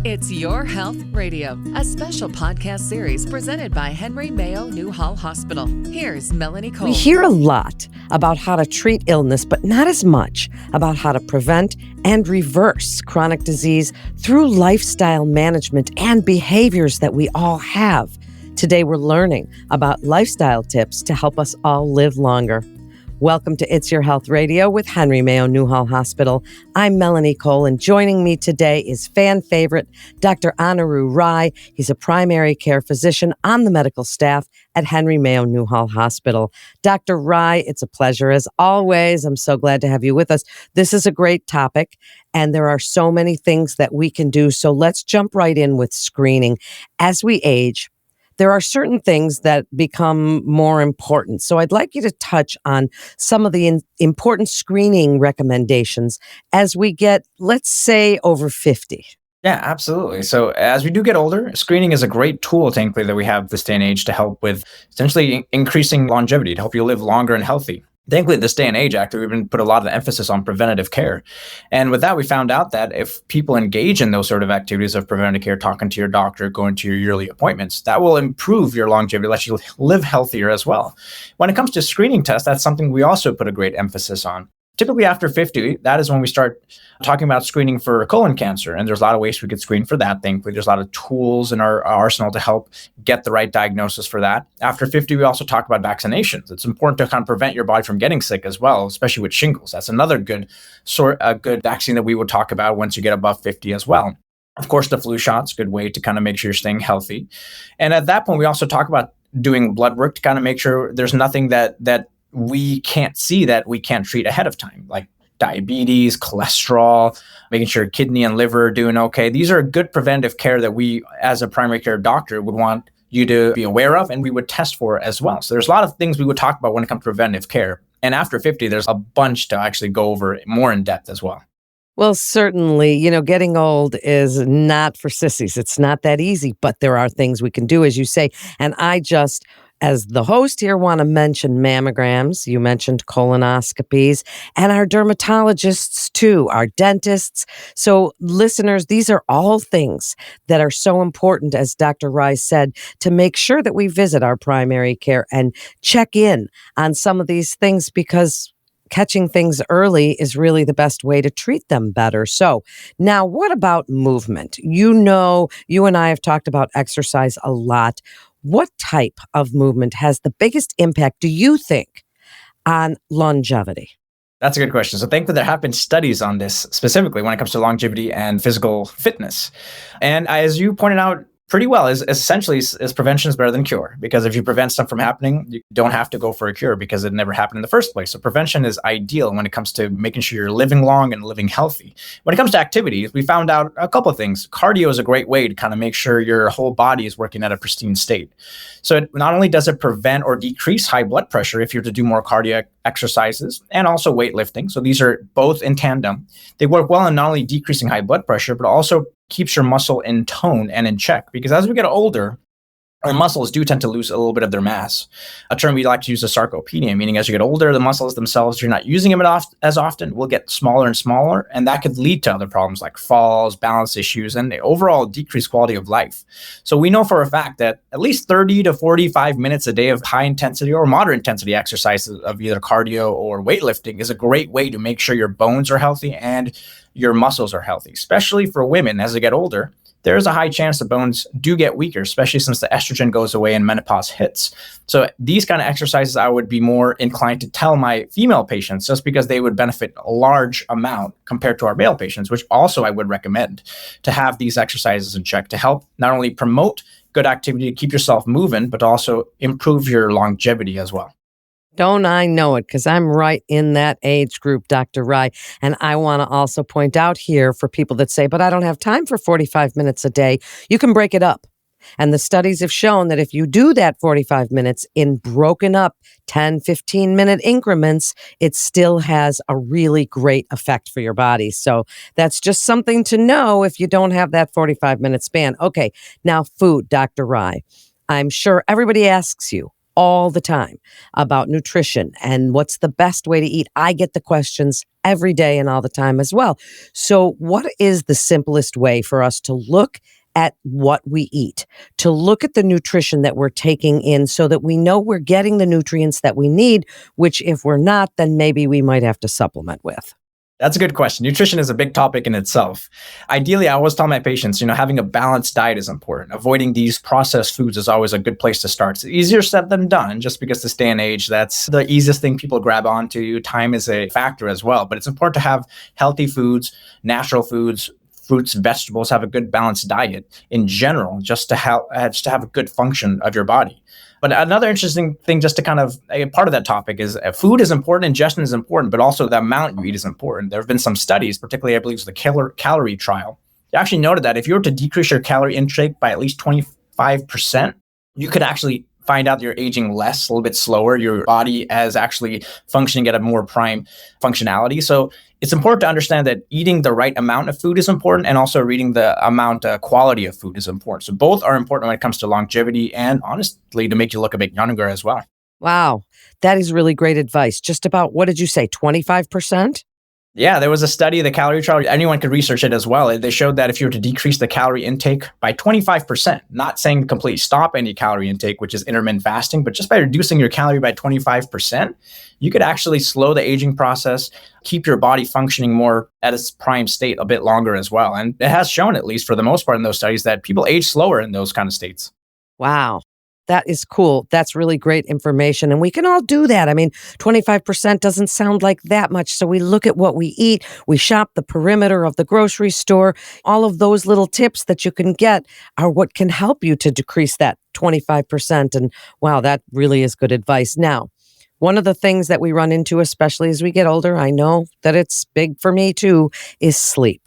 It's Your Health Radio, a special podcast series presented by Henry Mayo Newhall Hospital. Here's Melanie Cole. We hear a lot about how to treat illness, but not as much about how to prevent and reverse chronic disease through lifestyle management and behaviors that we all have. Today, we're learning about lifestyle tips to help us all live longer. Welcome to It's Your Health Radio with Henry Mayo Newhall Hospital. I'm Melanie Cole, and joining me today is fan favorite Dr. Anirudh Rai. He's a primary care physician on the medical staff at Henry Mayo Newhall Hospital. Dr. Rai, it's a pleasure as always. I'm so glad to have you with us. This is a great topic, and there are so many things that we can do. So let's jump right in with screening. As we age, there are certain things that become more important. So I'd like you to touch on some of the important screening recommendations as we get, let's say, over 50. Yeah, absolutely. So as we do get older, screening is a great tool, thankfully, that we have this day and age to help with essentially increasing longevity, to help you live longer and healthy. Thankfully, this day and age, actually, we've been put a lot of emphasis on preventative care. And with that, we found out that if people engage in those sort of activities of preventative care, talking to your doctor, going to your yearly appointments, that will improve your longevity, let you live healthier as well. When it comes to screening tests, that's something we also put a great emphasis on. Typically after 50, that is when we start talking about screening for colon cancer. And there's a lot of ways we could screen for that. Thankfully, there's a lot of tools in our arsenal to help get the right diagnosis for that. After 50, we also talk about vaccinations. It's important to kind of prevent your body from getting sick as well, especially with shingles. That's another good vaccine that we would talk about once you get above 50 as well. Of course, the flu shot's a good way to kind of make sure you're staying healthy. And at that point, we also talk about doing blood work to kind of make sure there's nothing that we can't see that we can't treat ahead of time, like diabetes, cholesterol, making sure kidney and liver are doing okay. These are good preventative care that we, as a primary care doctor, would want you to be aware of and we would test for as well. So there's a lot of things we would talk about when it comes to preventative care. And after 50, there's a bunch to actually go over more in depth as well. Well, certainly, getting old is not for sissies. It's not that easy, but there are things we can do, as you say. And I just, as the host here, want to mention mammograms. You mentioned colonoscopies, and our dermatologists too, our dentists. So listeners, these are all things that are so important, as Dr. Rice said, to make sure that we visit our primary care and check in on some of these things, because catching things early is really the best way to treat them better. So now, what about movement? You and I have talked about exercise a lot. What type of movement has the biggest impact, do you think, on longevity? That's a good question. So thankfully, there have been studies on this specifically when it comes to longevity and physical fitness. And as you pointed out pretty well, is essentially prevention is better than cure, because if you prevent stuff from happening, you don't have to go for a cure because it never happened in the first place. So prevention is ideal when it comes to making sure you're living long and living healthy. When it comes to activities, we found out a couple of things. Cardio is a great way to kind of make sure your whole body is working at a pristine state. So not only does it prevent or decrease high blood pressure if you're to do more cardiac exercises, and also weightlifting. So these are both in tandem. They work well in not only decreasing high blood pressure, but also keeps your muscle in tone and in check. Because as we get older, our muscles do tend to lose a little bit of their mass. A term we like to use is sarcopenia, meaning as you get older, the muscles themselves, you're not using them as often, will get smaller and smaller. And that could lead to other problems like falls, balance issues, and the overall decreased quality of life. So we know for a fact that at least 30 to 45 minutes a day of high intensity or moderate intensity exercises of either cardio or weightlifting is a great way to make sure your bones are healthy and your muscles are healthy, especially for women as they get older. There is a high chance the bones do get weaker, especially since the estrogen goes away and menopause hits. So these kind of exercises, I would be more inclined to tell my female patients, just because they would benefit a large amount compared to our male patients, which also I would recommend to have these exercises in check to help not only promote good activity to keep yourself moving, but also improve your longevity as well. Don't I know it, because I'm right in that age group, Dr. Rai. And I want to also point out here for people that say, but I don't have time for 45 minutes a day, you can break it up. And the studies have shown that if you do that 45 minutes in broken up 10, 15-minute increments, it still has a really great effect for your body. So that's just something to know if you don't have that 45-minute span. Okay, now food, Dr. Rai. I'm sure everybody asks you, all the time about nutrition and what's the best way to eat. I get the questions every day and all the time as well. So, what is the simplest way for us to look at what we eat, to look at the nutrition that we're taking in so that we know we're getting the nutrients that we need, which if we're not, then maybe we might have to supplement with? That's a good question. Nutrition is a big topic in itself. Ideally, I always tell my patients, having a balanced diet is important. Avoiding these processed foods is always a good place to start. It's easier said than done, just because this day and age, that's the easiest thing people grab onto. Time is a factor as well, but it's important to have healthy foods, natural foods, fruits, vegetables, have a good balanced diet in general, just to have a good function of your body. But another interesting thing, just to kind of a part of that topic, is food is important, ingestion is important, but also the amount you eat is important. There have been some studies, particularly I believe it was the calorie trial. They actually noted that if you were to decrease your calorie intake by at least 25%, you could actually find out that you're aging less, a little bit slower. Your body is actually functioning at a more prime functionality. So it's important to understand that eating the right amount of food is important, and also reading the quality of food is important. So both are important when it comes to longevity and, honestly, to make you look a bit younger as well. Wow, that is really great advice. Just about, what did you say, 25%? Yeah, there was a study, the calorie trial. Anyone could research it as well. They showed that if you were to decrease the calorie intake by 25%, not saying completely stop any calorie intake, which is intermittent fasting, but just by reducing your calorie by 25%, you could actually slow the aging process, keep your body functioning more at its prime state a bit longer as well. And it has shown, at least for the most part in those studies, that people age slower in those kind of states. Wow. That is cool. That's really great information. And we can all do that. I mean, 25% doesn't sound like that much. So we look at what we eat, we shop the perimeter of the grocery store. All of those little tips that you can get are what can help you to decrease that 25%. And wow, that really is good advice. Now, one of the things that we run into, especially as we get older, I know that it's big for me too, is sleep.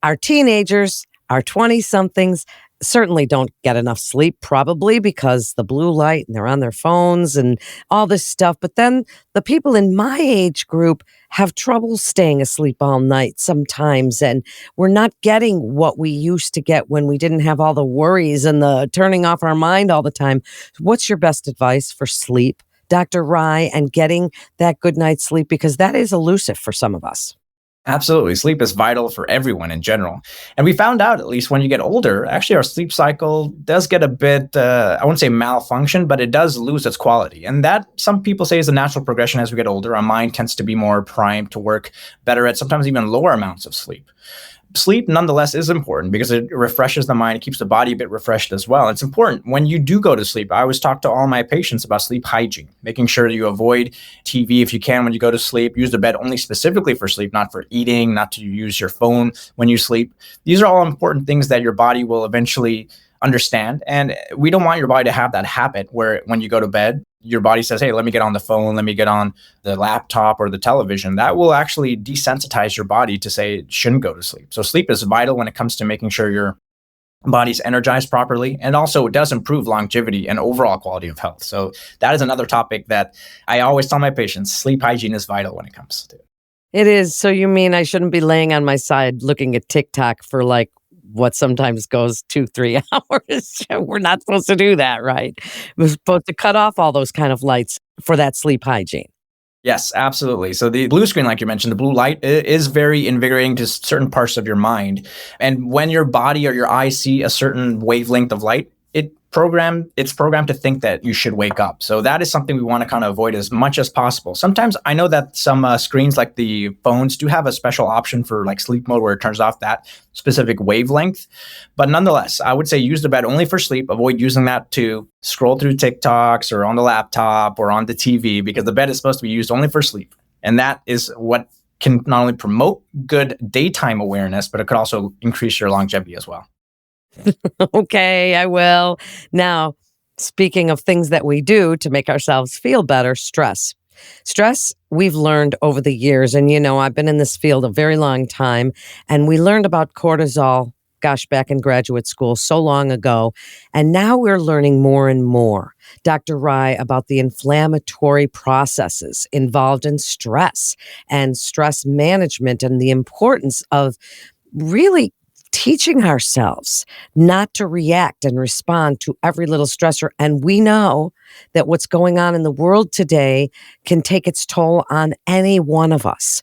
Our teenagers, our 20-somethings, certainly don't get enough sleep, probably because the blue light and they're on their phones and all this stuff. But then the people in my age group have trouble staying asleep all night sometimes. And we're not getting what we used to get when we didn't have all the worries and the turning off our mind all the time. What's your best advice for sleep, Dr. Rai, and getting that good night's sleep? Because that is elusive for some of us. Absolutely. Sleep is vital for everyone in general. And we found out, at least when you get older, actually our sleep cycle does get a bit, I wouldn't say malfunction, but it does lose its quality. And that, some people say, is a natural progression as we get older. Our mind tends to be more primed to work better at sometimes even lower amounts of sleep. Sleep, nonetheless, is important because it refreshes the mind. It keeps the body a bit refreshed as well. It's important when you do go to sleep. I always talk to all my patients about sleep hygiene, making sure that you avoid TV if you can when you go to sleep. Use the bed only specifically for sleep, not for eating, not to use your phone when you sleep. These are all important things that your body will eventually understand. And we don't want your body to have that habit where when you go to bed, your body says, hey, let me get on the phone, let me get on the laptop or the television. That will actually desensitize your body to say it shouldn't go to sleep. So sleep is vital when it comes to making sure your body's energized properly. And also it does improve longevity and overall quality of health. So that is another topic that I always tell my patients, sleep hygiene is vital when it comes to it. It is. So you mean I shouldn't be laying on my side looking at TikTok for like what sometimes goes 2-3 hours? We're not supposed to do that, right? We're supposed to cut off all those kind of lights for that sleep hygiene. Yes, absolutely. So the blue screen, like you mentioned, the blue light is very invigorating to certain parts of your mind. And when your body or your eyes see a certain wavelength of light, it's programmed to think that you should wake up. So that is something we want to kind of avoid as much as possible. Sometimes I know that some screens like the phones do have a special option for like sleep mode where it turns off that specific wavelength. But nonetheless, I would say use the bed only for sleep. Avoid using that to scroll through TikToks or on the laptop or on the TV, because the bed is supposed to be used only for sleep. And that is what can not only promote good daytime awareness, but it could also increase your longevity as well. Okay, I will. Now, speaking of things that we do to make ourselves feel better, stress. Stress, we've learned over the years, and I've been in this field a very long time, and we learned about cortisol, back in graduate school so long ago, and now we're learning more and more, Dr. Rai, about the inflammatory processes involved in stress and stress management and the importance of really teaching ourselves not to react and respond to every little stressor. And we know that what's going on in the world today can take its toll on any one of us.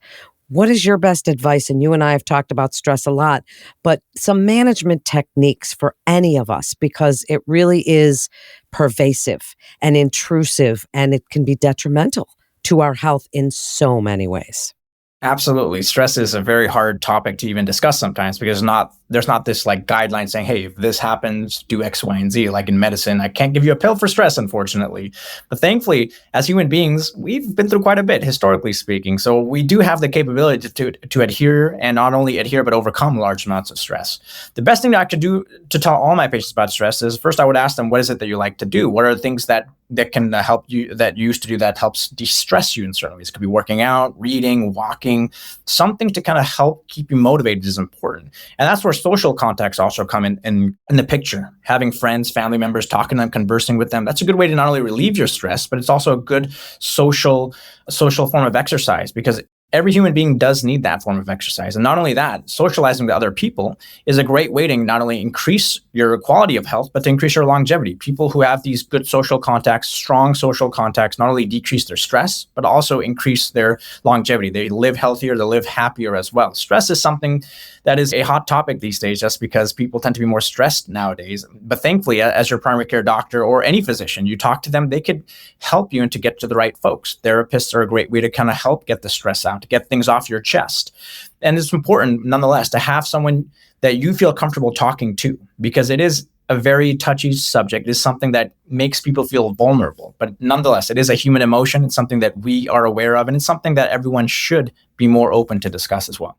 What is your best advice? And you and I have talked about stress a lot, but some management techniques for any of us, because it really is pervasive and intrusive, and it can be detrimental to our health in so many ways. Absolutely. Stress is a very hard topic to even discuss sometimes because there's not this like guideline saying, hey, if this happens, do X, Y, and Z. Like in medicine, I can't give you a pill for stress, unfortunately. But thankfully, as human beings, we've been through quite a bit, historically speaking. So we do have the capability to adhere, and not only adhere, but overcome large amounts of stress. The best thing that I could do to tell all my patients about stress is first, I would ask them, what is it that you like to do? What are the things that can help you, that you used to do that helps de-stress you in certain ways? It could be working out, reading, walking. Something to kind of help keep you motivated is important. And that's where social contacts also come in the picture. Having friends, family members, talking to them, conversing with them. That's a good way to not only relieve your stress, but it's also a good social form of exercise, because every human being does need that form of exercise. And not only that, socializing with other people is a great way to not only increase your quality of health, but to increase your longevity. People who have these good social contacts, strong social contacts, not only decrease their stress, but also increase their longevity. They live healthier, they live happier as well. Stress is something that is a hot topic these days just because people tend to be more stressed nowadays. But thankfully, as your primary care doctor or any physician, you talk to them, they could help you and to get to the right folks. Therapists are a great way to kind of help get the stress out, to get things off your chest. And it's important, nonetheless, to have someone that you feel comfortable talking to, because it is a very touchy subject. It is something that makes people feel vulnerable. But nonetheless, it is a human emotion. It's something that we are aware of, and it's something that everyone should be more open to discuss as well.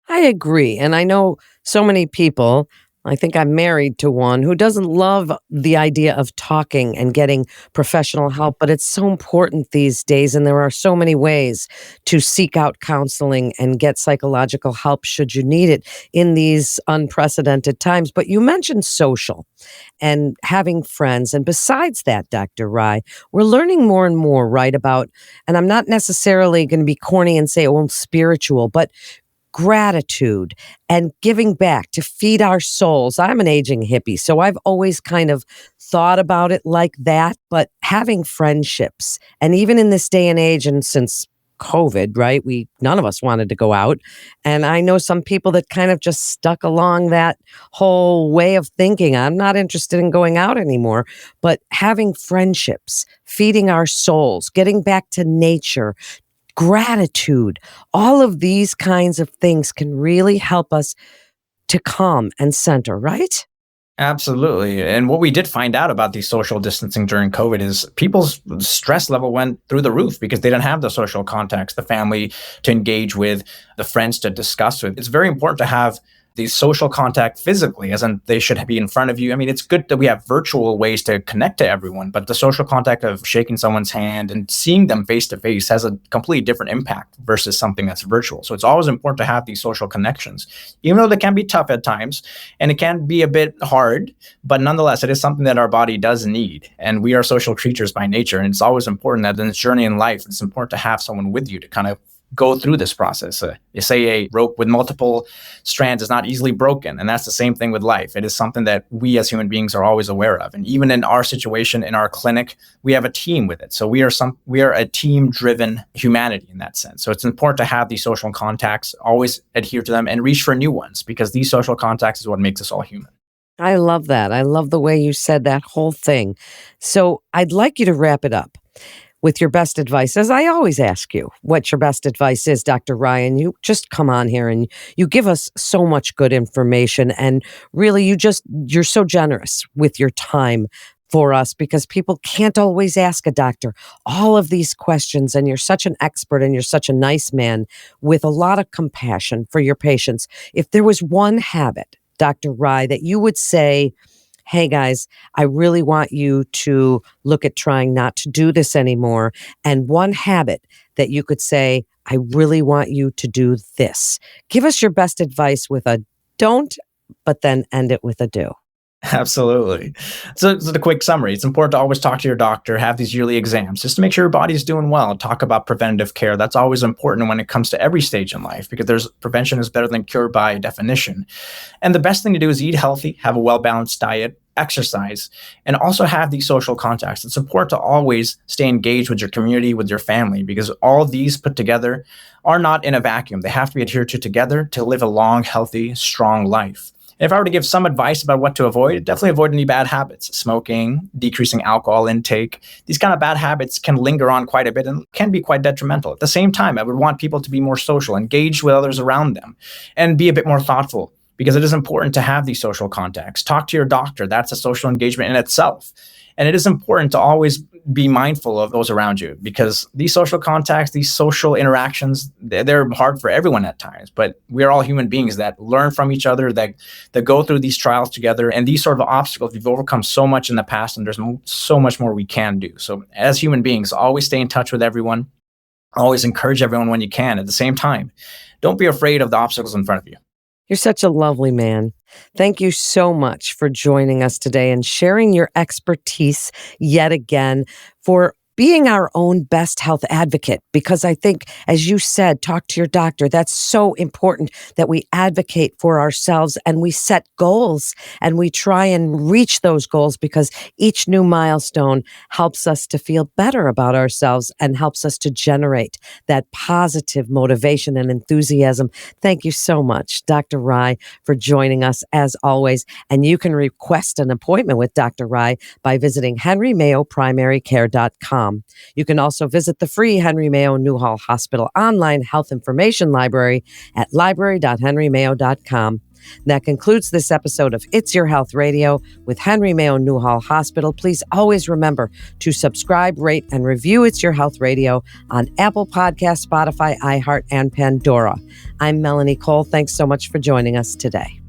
I agree. And I know so many people, I think I'm married to one who doesn't love the idea of talking and getting professional help, but it's so important these days. And there are so many ways to seek out counseling and get psychological help should you need it in these unprecedented times. But you mentioned social and having friends. And besides that, Dr. Rai, we're learning more and more, right, about, and I'm not necessarily going to be corny and say, oh, spiritual, but gratitude and giving back to feed our souls. I'm an aging hippie, so I've always kind of thought about it like that, but having friendships, and even in this day and age, and since COVID, right, none of us wanted to go out. And I know some people that kind of just stuck along that whole way of thinking. I'm not interested in going out anymore, but having friendships, feeding our souls, getting back to nature, gratitude, all of these kinds of things can really help us to calm and center, right? Absolutely. And what we did find out about the social distancing during COVID is people's stress level went through the roof because they didn't have the social contacts, the family to engage with, the friends to discuss with. It's very important to have the social contact physically, as in they should be in front of you. I mean, it's good that we have virtual ways to connect to everyone, but the social contact of shaking someone's hand and seeing them face to face has a completely different impact versus something that's virtual. So it's always important to have these social connections, even though they can be tough at times and it can be a bit hard, but nonetheless, it is something that our body does need. And we are social creatures by nature. And it's always important that in this journey in life, it's important to have someone with you to kind of go through this process. You say a rope with multiple strands is not easily broken. And that's the same thing with life. It is something that we as human beings are always aware of. And even in our situation, in our clinic, we have a team with it. So we are a team-driven humanity in that sense. So it's important to have these social contacts, always adhere to them and reach for new ones, because these social contacts is what makes us all human. I love that. I love the way you said that whole thing. So I'd like you to wrap it up with your best advice, as I always ask you what your best advice is, Dr. Ryan. You just come on here and you give us so much good information, and really you're so generous with your time for us, because people can't always ask a doctor all of these questions, and you're such an expert and you're such a nice man with a lot of compassion for your patients. If there was one habit, Dr. Rai, that you would say, hey guys, I really want you to look at trying not to do this anymore, and one habit that you could say, I really want you to do this. Give us your best advice with a don't, but then end it with a do. Absolutely. So the quick summary, it's important to always talk to your doctor, have these yearly exams just to make sure your body's doing well. Talk about preventative care. That's always important when it comes to every stage in life because there's prevention is better than cure by definition. And the best thing to do is eat healthy, have a well-balanced diet, exercise, and also have these social contacts. It's important to always stay engaged with your community, with your family, because all these put together are not in a vacuum. They have to be adhered to together to live a long, healthy, strong life. If I were to give some advice about what to avoid, definitely avoid any bad habits. Smoking, decreasing alcohol intake. These kind of bad habits can linger on quite a bit and can be quite detrimental. At the same time, I would want people to be more social, engage with others around them, and be a bit more thoughtful because it is important to have these social contacts. Talk to your doctor. That's a social engagement in itself. And it is important to always be mindful of those around you because these social contacts, these social interactions, they're hard for everyone at times, but we are all human beings that learn from each other, that go through these trials together. And these sort of obstacles, we've overcome so much in the past and there's so much more we can do. So as human beings, always stay in touch with everyone, always encourage everyone when you can. At the same time, don't be afraid of the obstacles in front of you. You're such a lovely man. Thank you so much for joining us today and sharing your expertise yet again for being our own best health advocate. Because I think, as you said, talk to your doctor. That's so important that we advocate for ourselves and we set goals and we try and reach those goals because each new milestone helps us to feel better about ourselves and helps us to generate that positive motivation and enthusiasm. Thank you so much, Dr. Rai, for joining us as always. And you can request an appointment with Dr. Rai by visiting henrymayoprimarycare.com. You can also visit the free Henry Mayo Newhall Hospital online health information library at library.henrymayo.com. That concludes this episode of It's Your Health Radio with Henry Mayo Newhall Hospital. Please always remember to subscribe, rate, and review It's Your Health Radio on Apple Podcasts, Spotify, iHeart, and Pandora. I'm Melanie Cole. Thanks so much for joining us today.